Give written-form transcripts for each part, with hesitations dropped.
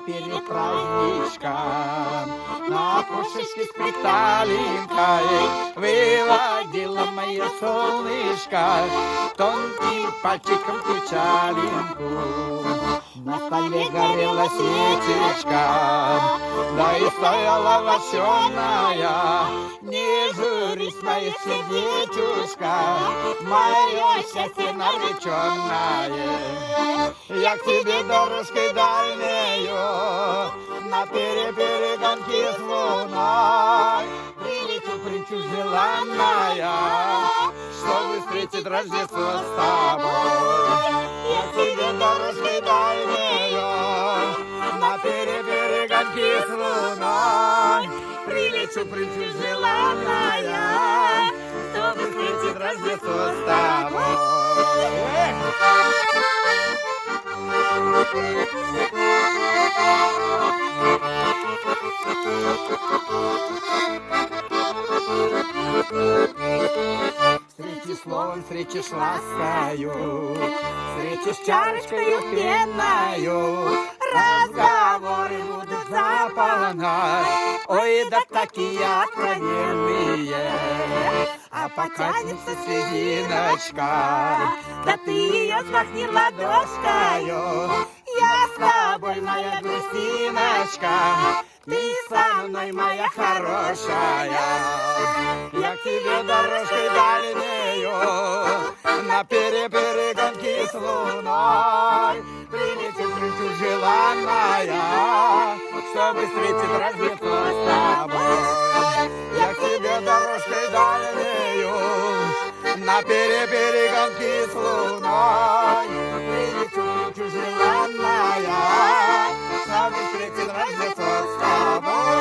перед праздничком. На окошечке с приталинкой выводила мое солнышко тонким пальчиком печалинку. На столе горела свечечка, да и стояла лощеная. Не журись, мое сердечушка, мое счастье нареченное. Я к тебе дорожкой дальнею, на перегонке с луной. Прилечу желанная, чтобы встретить Рождество с тобой. Я к тебе дорожкой дальнею, на перегонке с луной. Прилечу желанная, чтобы встретить Рождество с тобой. Встречи словом, встречи ласкаю, встречи с чарочкою пенною, разговоры будут заполнять, ой, да такие откровенные. А потянется слезиночка, да ты ее смахни ладошкою. Я с тобой, моя грустиночка, ты со мной, моя хорошая. Я к тебе дорожкой дальнею, на перегонке с луной. Прилечу желанная, чтобы встретить Рождество с тобой. Я к тебе дорожкой дальнею, на перегонке с луной. Прилечу желанная, чтобы встретить Рождество с тобой.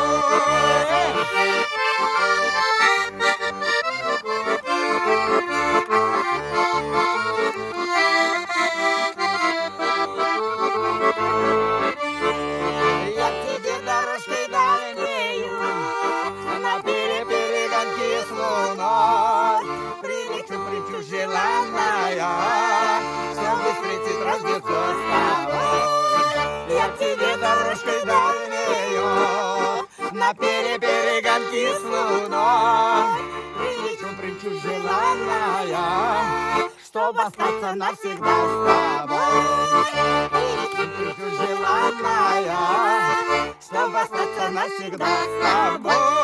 Я к тебе дорожкой дальнею, на перегонке с луной. Прилечу желанная, чтобы встретить Рождество с тобой. Я к тебе дорожкой дальнею, на перегонке с луной. Прилечу желанная, чтобы остаться навсегда с тобой. Прилечу желанная, чтобы остаться навсегда с тобой.